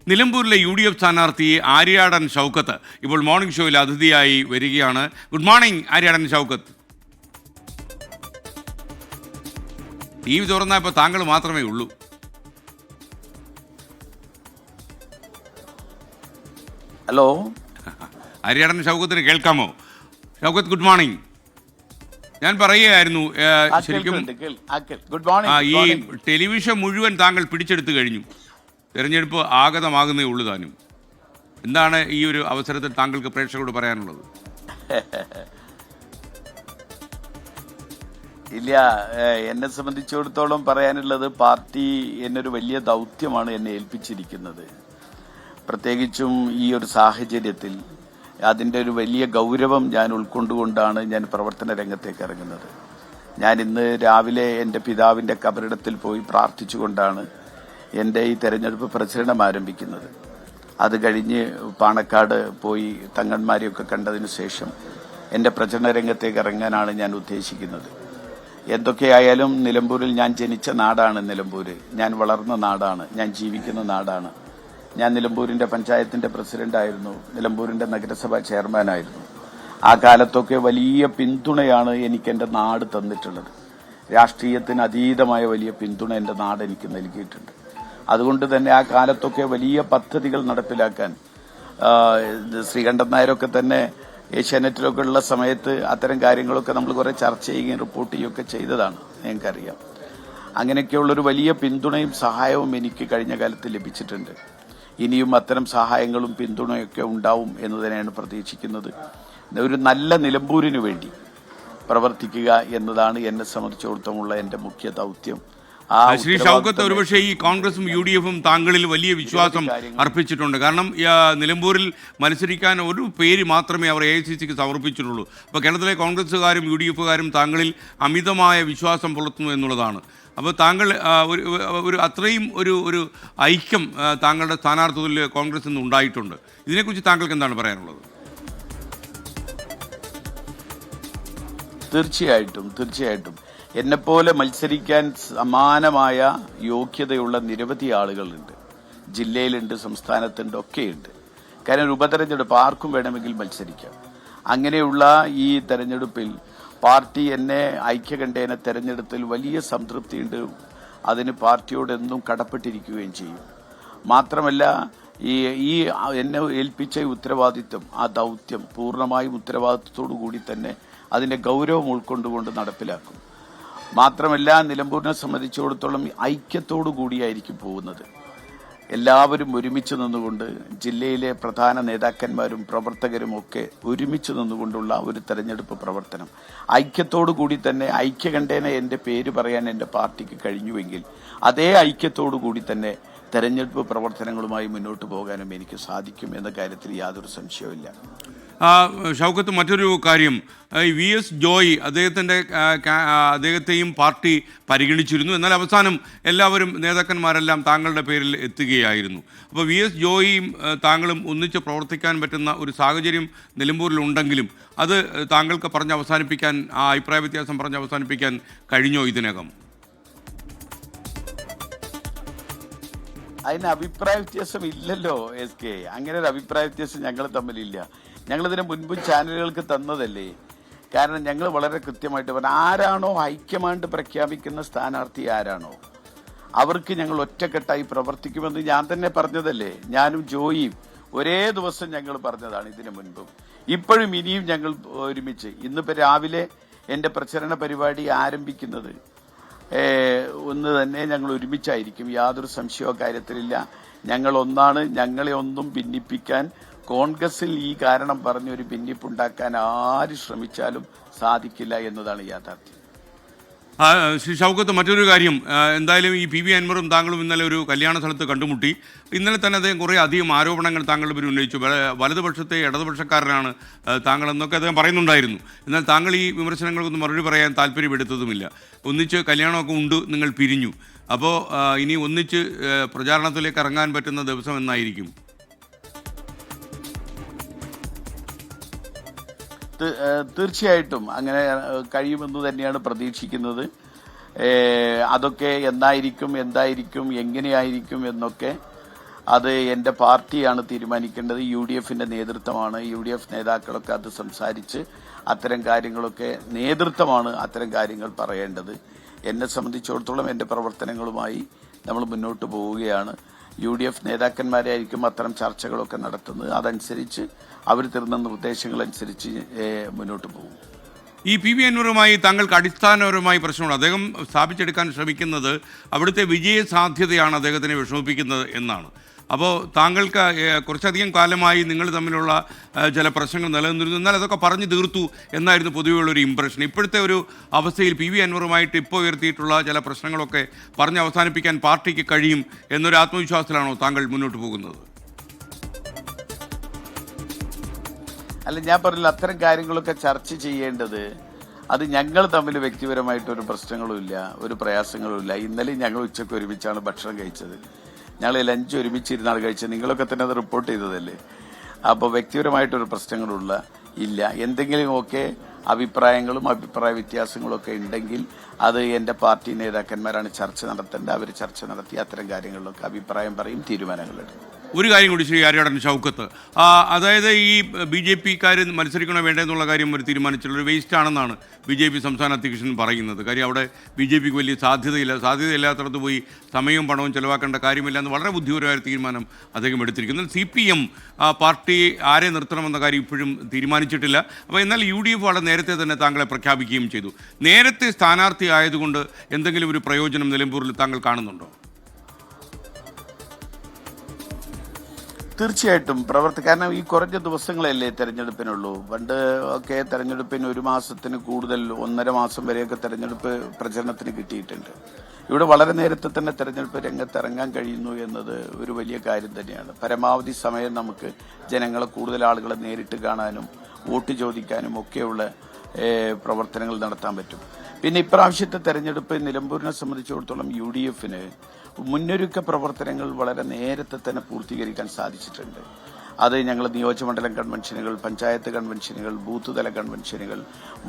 നിലമ്പൂരിലെ UDF സ്ഥാനാർത്ഥി ആര്യാടൻ ഷൗക്കത്ത് ഇപ്പോൾ മോർണിംഗ് ഷോയിൽ അതിഥിയായി വരികയാണ്. Good morning Aryadan Shoukath. TV തുറന്നപ്പോൾ താങ്കൾ മാത്രമേ ഉള്ളൂ. ഹലോ, ആര്യാടൻ ഷൗക്കത്തിന് കേൾക്കാമോ? Shoukath, good morning. ഞാൻ പറയുകയായിരുന്നു, ശരിക്കും ഈ ടെലിവിഷൻ മുഴുവൻ താങ്കൾ പിടിച്ചെടുത്തു കഴിഞ്ഞു. തെരഞ്ഞെടുപ്പ് ആഗതമാകുന്നേ ഉള്ളൂ താനും. എന്താണ് ഈ ഒരു അവസരത്തിൽ താങ്കൾക്ക് പ്രേക്ഷകരോട് പറയാനുള്ളത്? ഇല്ല, എന്നെ സംബന്ധിച്ചിടത്തോളം പറയാനുള്ളത്, പാർട്ടി എന്നൊരു വലിയ ദൗത്യമാണ് എന്നെ ഏൽപ്പിച്ചിരിക്കുന്നത്. പ്രത്യേകിച്ചും ഈ ഒരു സാഹചര്യത്തിൽ അതിൻ്റെ ഒരു വലിയ ഗൗരവം ഞാൻ ഉൾക്കൊണ്ടുകൊണ്ടാണ് ഞാൻ പ്രവർത്തന രംഗത്തേക്ക് ഇറങ്ങുന്നത്. ഞാൻ ഇന്ന് രാവിലെ എൻ്റെ പിതാവിൻ്റെ കബറിടത്തിൽ പോയി പ്രാർത്ഥിച്ചുകൊണ്ടാണ് എൻ്റെ ഈ തെരഞ്ഞെടുപ്പ് പ്രചരണം ആരംഭിക്കുന്നത്. അത് കഴിഞ്ഞ് പാണക്കാട് പോയി തങ്ങന്മാരെയൊക്കെ കണ്ടതിന് ശേഷം എൻ്റെ പ്രചരണ രംഗത്തേക്ക് ഇറങ്ങാനാണ് ഞാൻ ഉദ്ദേശിക്കുന്നത്. എന്തൊക്കെയായാലും നിലമ്പൂരിൽ ഞാൻ ജനിച്ച നാടാണ് നിലമ്പൂര്. ഞാൻ വളർന്ന നാടാണ്, ഞാൻ ജീവിക്കുന്ന നാടാണ്. ഞാൻ നിലമ്പൂരിൻ്റെ പഞ്ചായത്തിൻ്റെ പ്രസിഡന്റായിരുന്നു, നിലമ്പൂരിൻ്റെ നഗരസഭാ ചെയർമാനായിരുന്നു. ആ കാലത്തൊക്കെ വലിയ പിന്തുണയാണ് എനിക്ക് എൻ്റെ നാട് തന്നിട്ടുള്ളത്. രാഷ്ട്രീയത്തിന് അതീതമായ വലിയ പിന്തുണ എൻ്റെ നാട് എനിക്ക് നൽകിയിട്ടുണ്ട്. അതുകൊണ്ട് തന്നെ ആ കാലത്തൊക്കെ വലിയ പദ്ധതികൾ നടപ്പിലാക്കാൻ ശ്രീകണ്ഠൻ നായരൊക്കെ തന്നെ ഏഷ്യാനെറ്റിലൊക്കെ ഉള്ള സമയത്ത് അത്തരം കാര്യങ്ങളൊക്കെ നമ്മൾ കുറെ ചർച്ച ചെയ്യുകയും റിപ്പോർട്ട് ചെയ്യുകയൊക്കെ ചെയ്തതാണ്, ഞങ്ങൾക്കറിയാം. അങ്ങനെയൊക്കെയുള്ളൊരു വലിയ പിന്തുണയും സഹായവും എനിക്ക് കഴിഞ്ഞ കാലത്ത് ലഭിച്ചിട്ടുണ്ട്. ഇനിയും അത്തരം സഹായങ്ങളും പിന്തുണയൊക്കെ ഉണ്ടാവും എന്ന് തന്നെയാണ് പ്രതീക്ഷിക്കുന്നത്. ഒരു നല്ല നിലമ്പൂരിന് വേണ്ടി പ്രവർത്തിക്കുക എന്നതാണ് എന്നെ സംബന്ധിച്ചിടത്തോളമുള്ള എൻ്റെ മുഖ്യ ദൗത്യം. ശ്രീ ഷൗക്കത്ത്, ഒരുപക്ഷെ ഈ കോൺഗ്രസും UDFും താങ്കളിൽ വലിയ വിശ്വാസം അർപ്പിച്ചിട്ടുണ്ട്. കാരണം നിലമ്പൂരിൽ മത്സരിക്കാൻ ഒരു പേര് മാത്രമേ അവർ AICCക്ക് സമർപ്പിച്ചിട്ടുള്ളൂ. അപ്പോൾ കേരളത്തിലെ കോൺഗ്രസുകാരും UDFുകാരും താങ്കളിൽ അമിതമായ വിശ്വാസം പുലർത്തുന്നു എന്നുള്ളതാണ്. അപ്പോൾ താങ്കൾ ഒരു അത്രയും ഒരു ഐക്യം താങ്കളുടെ സ്ഥാനാർത്ഥിത്വത്തിൽ കോൺഗ്രസിൽ നിന്ന് ഉണ്ടായിട്ടുണ്ട്. ഇതിനെക്കുറിച്ച് താങ്കൾക്ക് എന്താണ് പറയാനുള്ളത്? തീർച്ചയായിട്ടും എന്നെപ്പോലെ മത്സരിക്കാൻ സമാനമായ യോഗ്യതയുള്ള നിരവധി ആളുകളുണ്ട്. ജില്ലയിലുണ്ട്, സംസ്ഥാനത്തുണ്ട്, ഒക്കെയുണ്ട്. കാരണം ഒരു ഉപതെരഞ്ഞെടുപ്പ് ആർക്കും വേണമെങ്കിൽ മത്സരിക്കാം. അങ്ങനെയുള്ള ഈ തെരഞ്ഞെടുപ്പിൽ പാർട്ടി എന്നെ ഐക്യകണ്ഠേന തെരഞ്ഞെടുത്തിൽ വലിയ സംതൃപ്തിയുണ്ട്. അതിന് പാർട്ടിയോട് എന്നും കടപ്പെട്ടിരിക്കുകയും ചെയ്യും. മാത്രമല്ല, ഈ എന്നെ ഏൽപ്പിച്ച ഉത്തരവാദിത്വം, ആ ദൗത്യം പൂർണ്ണമായും ഉത്തരവാദിത്വത്തോടു കൂടി തന്നെ അതിന്റെ ഗൗരവം ഉൾക്കൊണ്ടുകൊണ്ട് നടപ്പിലാക്കും. മാത്രമല്ല, നിലമ്പൂരിനെ സംബന്ധിച്ചിടത്തോളം ഐക്യത്തോടു കൂടിയായിരിക്കും പോകുന്നത്. എല്ലാവരും ഒരുമിച്ച് നിന്നുകൊണ്ട്, ജില്ലയിലെ പ്രധാന നേതാക്കന്മാരും പ്രവർത്തകരും ഒക്കെ ഒരുമിച്ച് നിന്നുകൊണ്ടുള്ള ഒരു തെരഞ്ഞെടുപ്പ് പ്രവർത്തനം, ഐക്യത്തോടു കൂടി തന്നെ ഐക്യകണ്ഠേന എൻ്റെ പേര് പറയാൻ എൻ്റെ പാർട്ടിക്ക് കഴിഞ്ഞുവെങ്കിൽ അതേ ഐക്യത്തോടു കൂടി തന്നെ തെരഞ്ഞെടുപ്പ് പ്രവർത്തനങ്ങളുമായി മുന്നോട്ട് പോകാനും എനിക്ക് സാധിക്കും എന്ന കാര്യത്തിൽ യാതൊരു സംശയവുമില്ല. ഷൗക്കത്ത്, മറ്റൊരു കാര്യം, VS ജോയ് അദ്ദേഹത്തെയും പാർട്ടി പരിഗണിച്ചിരുന്നു. എന്നാൽ അവസാനം എല്ലാവരും, നേതാക്കന്മാരെല്ലാം താങ്കളുടെ പേരിൽ എത്തുകയായിരുന്നു. അപ്പോൾ VS ജോയിയും താങ്കളും ഒന്നിച്ച് പ്രവർത്തിക്കാൻ പറ്റുന്ന ഒരു സാഹചര്യം നിലമ്പൂരിലുണ്ടെങ്കിലും അത് താങ്കൾക്ക് പറഞ്ഞ് അവസാനിപ്പിക്കാൻ, ആ അഭിപ്രായ വ്യത്യാസം പറഞ്ഞ് അവസാനിപ്പിക്കാൻ കഴിഞ്ഞോ ഇതിനകം? അതിന് അഭിപ്രായ വ്യത്യാസം ഇല്ലല്ലോ SK. അങ്ങനെ ഒരു അഭിപ്രായ വ്യത്യാസം ഞങ്ങൾ തമ്മിലില്ല. ഞങ്ങളിതിന് മുൻപ് ചാനലുകൾക്ക് തന്നതല്ലേ. കാരണം ഞങ്ങൾ വളരെ കൃത്യമായിട്ട് പറഞ്ഞു, ആരാണോ ഹൈക്കമാൻഡ് പ്രഖ്യാപിക്കുന്ന സ്ഥാനാർത്ഥി ആരാണോ അവർക്ക് ഞങ്ങൾ ഒറ്റക്കെട്ടായി പ്രവർത്തിക്കുമെന്ന് ഞാൻ തന്നെ പറഞ്ഞതല്ലേ. ഞാനും ജോയിയും ഒരേ ദിവസം ഞങ്ങൾ പറഞ്ഞതാണ് ഇതിനു മുൻപും. ഇപ്പോഴും ഇനിയും ഞങ്ങൾ ഒരുമിച്ച്. ഇന്നിപ്പോൾ രാവിലെ എൻ്റെ പ്രചരണ പരിപാടി ആരംഭിക്കുന്നത് ഒന്ന് തന്നെ ഞങ്ങൾ ഒരുമിച്ചായിരിക്കും. യാതൊരു സംശയമോ കാര്യത്തിലില്ല. ഞങ്ങൾ ഒന്നാണ്. ഞങ്ങളെ ഒന്നും ഭിന്നിപ്പിക്കാൻ കോൺഗ്രസിൽ ഈ കാരണം പറഞ്ഞൊരു ഭിന്നിപ്പുണ്ടാക്കാൻ ആര് ശ്രമിച്ചാലും സാധിക്കില്ല എന്നതാണ് യാഥാർത്ഥ്യം. ശ്രീ ഷൗക്കത്ത്, മറ്റൊരു കാര്യം, എന്തായാലും ഈ PV അൻവറും താങ്കളും ഇന്നലെ ഒരു കല്യാണ സ്ഥലത്ത് കണ്ടുമുട്ടി. ഇന്നലെ തന്നെ അദ്ദേഹം കുറേ അധികം ആരോപണങ്ങൾ താങ്കളുടെ പേര് ഉന്നയിച്ചു. വലതുപക്ഷത്തെ ഇടതുപക്ഷക്കാരനാണ് താങ്കളെന്നൊക്കെ അദ്ദേഹം പറയുന്നുണ്ടായിരുന്നു. എന്നാൽ താങ്കൾ ഈ വിമർശനങ്ങൾക്കൊന്നും മറുപടി പറയാൻ താല്പര്യപ്പെടുത്തതുമില്ല. ഒന്നിച്ച് കല്യാണമൊക്കെ ഉണ്ട്, നിങ്ങൾ പിരിഞ്ഞു. അപ്പോൾ ഇനി ഒന്നിച്ച് പ്രചാരണത്തിലേക്ക് ഇറങ്ങാൻ പറ്റുന്ന ദിവസം എന്നായിരിക്കും? തീർച്ചയായിട്ടും അങ്ങനെ കഴിയുമെന്ന് തന്നെയാണ് പ്രതീക്ഷിക്കുന്നത്. അതൊക്കെ എന്തായിരിക്കും എങ്ങനെയായിരിക്കും എന്നൊക്കെ അത് എൻ്റെ പാർട്ടിയാണ് തീരുമാനിക്കേണ്ടത്. UDFന്റെ നേതൃത്വമാണ്. UDF നേതാക്കളൊക്കെ അത് സംസാരിച്ച് അത്തരം കാര്യങ്ങളൊക്കെ നേതൃത്വമാണ് അത്തരം കാര്യങ്ങൾ പറയേണ്ടത്. എന്നെ സംബന്ധിച്ചിടത്തോളം എൻ്റെ പ്രവർത്തനങ്ങളുമായി നമ്മൾ മുന്നോട്ട് പോവുകയാണ്. UDF നേതാക്കന്മാരായിരിക്കും അത്തരം ചർച്ചകളൊക്കെ നടത്തുന്നത്. അതനുസരിച്ച് അവർ തരുന്ന നിർദ്ദേശങ്ങളനുസരിച്ച് മുന്നോട്ട് പോകും. ഈ PV അൻവറുമായി താങ്കൾക്ക് അടിസ്ഥാനപരമായി പ്രശ്നമുണ്ട്. അദ്ദേഹം സ്ഥാപിച്ചെടുക്കാൻ ശ്രമിക്കുന്നത് അവിടുത്തെ വിജയ സാധ്യതയാണ് അദ്ദേഹത്തിനെ വിഷമിപ്പിക്കുന്നത് എന്നാണ്. അപ്പോൾ താങ്കൾക്ക് കുറച്ചധികം കാലമായി നിങ്ങൾ തമ്മിലുള്ള ചില പ്രശ്നങ്ങൾ നിലനിന്നിരുന്നു, എന്നാൽ അതൊക്കെ പറഞ്ഞു തീർത്തു എന്നായിരുന്നു പൊതുവെയുള്ളൊരു ഇമ്പ്രഷൻ. ഇപ്പോഴത്തെ ഒരു അവസ്ഥയിൽ PV അൻവറുമായിട്ട് ഇപ്പോൾ ഉയർത്തിയിട്ടുള്ള ചില പ്രശ്നങ്ങളൊക്കെ പറഞ്ഞ് അവസാനിപ്പിക്കാൻ പാർട്ടിക്ക് കഴിയും എന്നൊരു ആത്മവിശ്വാസത്തിലാണോ താങ്കൾ മുന്നോട്ട് പോകുന്നത്? അല്ല, ഞാൻ പറഞ്ഞില്ല, അത്തരം കാര്യങ്ങളൊക്കെ ചർച്ച ചെയ്യേണ്ടത് അത് ഞങ്ങൾ തമ്മിൽ വ്യക്തിപരമായിട്ടൊരു പ്രശ്നങ്ങളുമില്ല, ഒരു പ്രയാസങ്ങളുമില്ല. ഇന്നലെ ഞങ്ങൾ ഉച്ചയ്ക്ക് ഒരുമിച്ചാണ് ഭക്ഷണം കഴിച്ചത്. ഞങ്ങൾ ലഞ്ച് ഒരുമിച്ചിരുന്നാണ് കഴിച്ചത്. നിങ്ങളൊക്കെ തന്നെ അത് റിപ്പോർട്ട് ചെയ്തതല്ലേ. അപ്പോൾ വ്യക്തിപരമായിട്ടൊരു പ്രശ്നങ്ങളുള്ള ഇല്ല. എന്തെങ്കിലുമൊക്കെ അഭിപ്രായങ്ങളും അഭിപ്രായ വ്യത്യാസങ്ങളും ഒക്കെ ഉണ്ടെങ്കിൽ അത് എൻ്റെ പാർട്ടി നേതാക്കന്മാരാണ് ചർച്ച നടത്തേണ്ടത്. അവർ ചർച്ച നടത്തി അത്തരം കാര്യങ്ങളിലൊക്കെ അഭിപ്രായം പറയും, തീരുമാനങ്ങളെടുക്കും. ഒരു കാര്യം കൂടി ശ്രീ ആര്യാടൻ ഷൗക്കത്ത്, അതായത് ഈ BJP-ക്കാർ മത്സരിക്കണോ വേണ്ടെന്നുള്ള കാര്യം ഒരു തീരുമാനിച്ചുള്ളൊരു വേസ്റ്റ് ആണെന്നാണ് BJP സംസ്ഥാന അധ്യക്ഷൻ പറയുന്നത്. കാര്യം അവിടെ BJP-ക്ക് വലിയ സാധ്യതയില്ലാത്തടത്ത് പോയി സമയവും പണവും ചെലവാക്കേണ്ട കാര്യമില്ല എന്ന് വളരെ ബുദ്ധിപരമായ തീരുമാനം അദ്ദേഹം എടുത്തിരിക്കുന്നു. CPM പാർട്ടി ആരെ നിർത്തണമെന്ന കാര്യം ഇപ്പോഴും തീരുമാനിച്ചിട്ടില്ല. അപ്പോൾ എന്നാൽ UDF വളരെ നേരത്തെ തന്നെ താങ്കളെ പ്രഖ്യാപിക്കുകയും ചെയ്തു. നേരത്തെ സ്ഥാനാർത്ഥി ആയതുകൊണ്ട് എന്തെങ്കിലും ഒരു പ്രയോജനം നിലമ്പൂരിൽ താങ്കൾ കാണുന്നുണ്ടോ? തീർച്ചയായിട്ടും കാരണം ഈ കുറഞ്ഞ ദിവസങ്ങളല്ലേ തെരഞ്ഞെടുപ്പിനുള്ളൂ. പണ്ട് ഒക്കെ തെരഞ്ഞെടുപ്പിന് 1 മാസത്തിന് കൂടുതൽ 1.5 മാസം വരെയൊക്കെ തെരഞ്ഞെടുപ്പ് പ്രചരണത്തിന് കിട്ടിയിട്ടുണ്ട്. ഇവിടെ വളരെ നേരത്തെ തന്നെ തെരഞ്ഞെടുപ്പ് രംഗത്ത് ഇറങ്ങാൻ കഴിയുന്നു എന്നത് ഒരു വലിയ കാര്യം തന്നെയാണ്. പരമാവധി സമയം നമുക്ക് ജനങ്ങളെ, കൂടുതൽ ആളുകളെ നേരിട്ട് കാണാനും വോട്ട് ചോദിക്കാനും ഒക്കെയുള്ള പ്രവർത്തനങ്ങൾ നടത്താൻ പറ്റും. പിന്നെ ഇപ്രാവശ്യത്തെ തെരഞ്ഞെടുപ്പ് നിലമ്പൂരിനെ സംബന്ധിച്ചിടത്തോളം UDFന് മുന്നൊരുക്ക പ്രവർത്തനങ്ങൾ വളരെ നേരത്തെ തന്നെ പൂർത്തീകരിക്കാൻ സാധിച്ചിട്ടുണ്ട്. അത് ഞങ്ങൾ നിയോജകമണ്ഡലം കൺവെൻഷനുകൾ, പഞ്ചായത്ത് കൺവെൻഷനുകൾ, ബൂത്ത് തല കൺവെൻഷനുകൾ,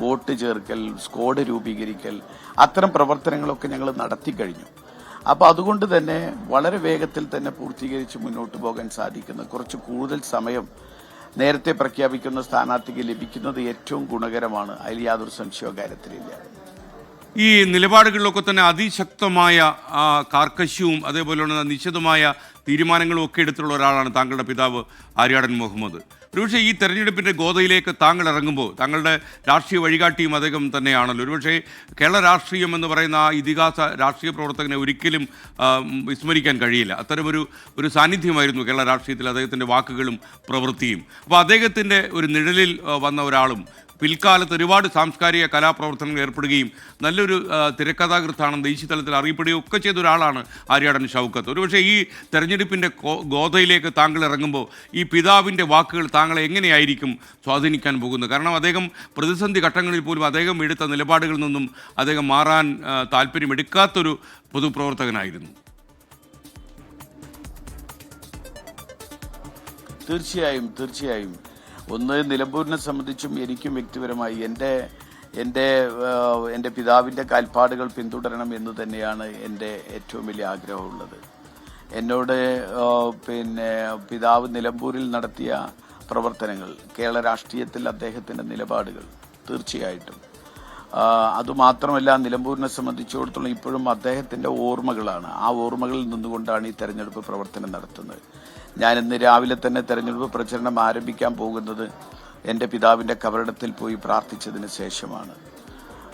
വോട്ട് ചേർക്കൽ, സ്ക്വാഡ് രൂപീകരിക്കൽ, അത്തരം പ്രവർത്തനങ്ങളൊക്കെ ഞങ്ങൾ നടത്തി കഴിഞ്ഞു. അപ്പോൾ അതുകൊണ്ട് തന്നെ വളരെ വേഗത്തിൽ തന്നെ പൂർത്തീകരിച്ച് മുന്നോട്ട് പോകാൻ സാധിക്കുന്ന കുറച്ച് കൂടുതൽ സമയം നേരത്തെ പ്രഖ്യാപിക്കുന്ന സ്ഥാനാർത്ഥിക്ക് ലഭിക്കുന്നത് ഏറ്റവും ഗുണകരമാണ്. അതിൽ യാതൊരു സംശയവും കാര്യത്തിലില്ല. ഈ നിലപാടുകളിലൊക്കെ തന്നെ അതിശക്തമായ കാർക്കശ്യവും അതേപോലെയുള്ള നിശ്ചിതമായ തീരുമാനങ്ങളും ഒക്കെ എടുത്തുള്ള ഒരാളാണ് താങ്കളുടെ പിതാവ് ആര്യാടൻ മുഹമ്മദ്. ഒരുപക്ഷെ ഈ തെരഞ്ഞെടുപ്പിൻ്റെ ഗോതയിലേക്ക് താങ്കൾ ഇറങ്ങുമ്പോൾ താങ്കളുടെ രാഷ്ട്രീയ വഴികാട്ടിയും അദ്ദേഹം തന്നെയാണല്ലോ. ഒരുപക്ഷെ കേരള രാഷ്ട്രീയം എന്ന് പറയുന്ന ആ ഇതിഹാസ രാഷ്ട്രീയ പ്രവർത്തകനെ ഒരിക്കലും വിസ്മരിക്കാൻ കഴിയില്ല. അത്തരമൊരു സാന്നിധ്യമായിരുന്നു കേരള രാഷ്ട്രീയത്തിൽ അദ്ദേഹത്തിൻ്റെ വാക്കുകളും പ്രവൃത്തിയും. അപ്പോൾ അദ്ദേഹത്തിൻ്റെ ഒരു നിഴലിൽ വന്ന ഒരാളും പിൽക്കാലത്ത് ഒരുപാട് സാംസ്കാരിക കലാപ്രവർത്തനങ്ങൾ ഏർപ്പെടുകയും നല്ലൊരു തിരക്കഥാകൃത്താണെന്ന് ദേശീയ തലത്തിൽ അറിയപ്പെടുകയും ഒക്കെ ചെയ്ത ഒരാളാണ് ആര്യാടൻ ഷൗക്കത്ത്. ഒരുപക്ഷെ ഈ തെരഞ്ഞെടുപ്പിൻ്റെ ഗോതയിലേക്ക് താങ്കൾ ഇറങ്ങുമ്പോൾ ഈ പിതാവിൻ്റെ വാക്കുകൾ താങ്കളെ എങ്ങനെയായിരിക്കും സ്വാധീനിക്കാൻ പോകുന്നത്? കാരണം അദ്ദേഹം പ്രതിസന്ധി ഘട്ടങ്ങളിൽ പോലും അദ്ദേഹം എടുത്ത നിലപാടുകളിൽ നിന്നും അദ്ദേഹം മാറാൻ താല്പര്യമെടുക്കാത്തൊരു പൊതുപ്രവർത്തകനായിരുന്നു. തീർച്ചയായും ഒന്ന്, നിലമ്പൂരിനെ സംബന്ധിച്ചും എനിക്കും വ്യക്തിപരമായി എൻ്റെ പിതാവിൻ്റെ കാൽപ്പാടുകൾ പിന്തുടരണം എന്ന് തന്നെയാണ് എൻ്റെ ഏറ്റവും വലിയ ആഗ്രഹമുള്ളത്. എന്നോട് പിതാവ് നിലമ്പൂരിൽ നടത്തിയ പ്രവർത്തനങ്ങൾ, കേരള രാഷ്ട്രീയത്തിൽ അദ്ദേഹത്തിൻ്റെ നിലപാടുകൾ തീർച്ചയായിട്ടും അതുമാത്രമല്ല, നിലമ്പൂരിനെ സംബന്ധിച്ചിടത്തോളം ഇപ്പോഴും അദ്ദേഹത്തിൻ്റെ ഓർമ്മകളാണ്. ആ ഓർമ്മകളിൽ നിന്നുകൊണ്ടാണ് ഈ തെരഞ്ഞെടുപ്പ് പ്രവർത്തനം നടത്തുന്നത്. ഞാൻ ഇന്ന് രാവിലെ തന്നെ തെരഞ്ഞെടുപ്പ് പ്രചരണം ആരംഭിക്കാൻ പോകുന്നത് എൻ്റെ പിതാവിൻ്റെ കബറിടത്തിൽ പോയി പ്രാർത്ഥിച്ചതിന് ശേഷമാണ്.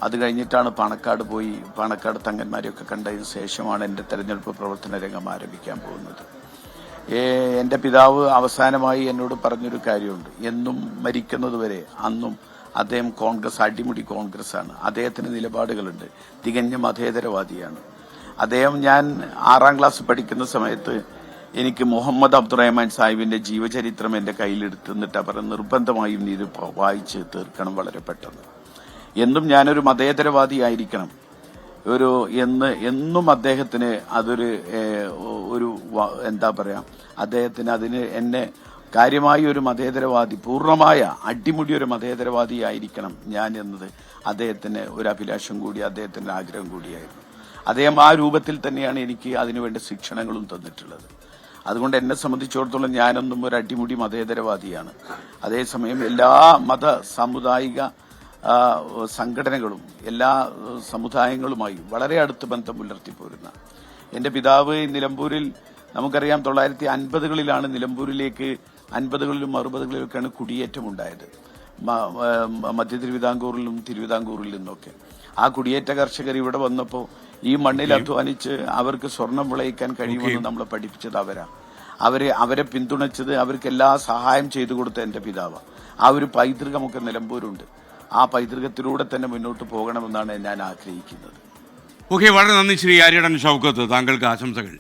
അത് കഴിഞ്ഞിട്ടാണ് പാണക്കാട് തങ്ങന്മാരെയൊക്കെ കണ്ടതിന് ശേഷമാണ് എൻ്റെ തെരഞ്ഞെടുപ്പ് പ്രവർത്തന രംഗം ആരംഭിക്കാൻ പോകുന്നത്. എൻ്റെ പിതാവ് അവസാനമായി എന്നോട് പറഞ്ഞൊരു കാര്യമുണ്ട്. എന്നും മരിക്കുന്നതുവരെ അന്നും അദ്ദേഹം അടിമുടി കോൺഗ്രസ്സാണ്. അദ്ദേഹത്തിന് നിലപാടുകളുണ്ട്. തികഞ്ഞ മതേതരവാദിയാണ് അദ്ദേഹം. ഞാൻ 6ാം ക്ലാസ് പഠിക്കുന്ന സമയത്ത് എനിക്ക് മുഹമ്മദ് അബ്ദുറഹ്മാൻ സാഹിബിന്റെ ജീവചരിത്രം എൻ്റെ കയ്യിലെടുത്തിട്ട് അവർ നിർബന്ധമായും ഇത് വായിച്ച് തീർക്കണം വളരെ പെട്ടെന്ന്. എന്നും ഞാനൊരു മതേതരവാദിയായിരിക്കണം എന്നും അദ്ദേഹത്തിന് അതൊരു എന്താ പറയാ, അദ്ദേഹത്തിന് അതിന് എന്നെ കാര്യമായി ഒരു മതേതരവാദി, പൂർണ്ണമായ അടിമുടി ഒരു മതേതരവാദിയായിരിക്കണം ഞാൻ എന്നത് അദ്ദേഹത്തിന് ഒരു അഭിലാഷം കൂടി, അദ്ദേഹത്തിന്റെ ആഗ്രഹം കൂടിയായിരുന്നു. അദ്ദേഹം ആ രൂപത്തിൽ തന്നെയാണ് എനിക്ക് അതിനുവേണ്ട ശിക്ഷണങ്ങളും തന്നിട്ടുള്ളത്. അതുകൊണ്ട് എന്നെ സംബന്ധിച്ചിടത്തോളം ഞാനൊന്നും ഒരു അടിമുടി മതേതരവാദിയാണ്. അതേസമയം എല്ലാ മത സാമുദായിക സംഘടനകളും എല്ലാ സമുദായങ്ങളുമായി വളരെ അടുത്ത് ബന്ധം പുലർത്തിപ്പോരുന്ന എൻ്റെ പിതാവ് നിലമ്പൂരിൽ നമുക്കറിയാം 1950കളിലാണ് നിലമ്പൂരിലേക്ക് 50കളിലും 60കളിലൊക്കെയാണ് കുടിയേറ്റം ഉണ്ടായത്. മധ്യ തിരുവിതാംകൂറിലും തിരുവിതാംകൂറിൽ നിന്നൊക്കെ ആ കുടിയേറ്റ കർഷകർ ഇവിടെ വന്നപ്പോൾ ഈ മണ്ണിൽ അധ്വാനിച്ച് അവർക്ക് സ്വർണം വിളയിക്കാൻ കഴിയുമെന്ന് നമ്മളെ പഠിപ്പിച്ചത് അവരെ പിന്തുണച്ചത്, അവർക്ക് എല്ലാ സഹായം ചെയ്തു കൊടുത്ത എൻ്റെ പിതാവ്. ആ ഒരു പൈതൃകമൊക്കെ നിലമ്പൂരുണ്ട്. ആ പൈതൃകത്തിലൂടെ തന്നെ മുന്നോട്ട് പോകണമെന്നാണ് ഞാൻ ആഗ്രഹിക്കുന്നത്. ഓക്കെ, വളരെ നന്ദി ശ്രീ ആര്യടൻ ഷൗക്കത്ത്, താങ്കൾക്ക് ആശംസകൾ.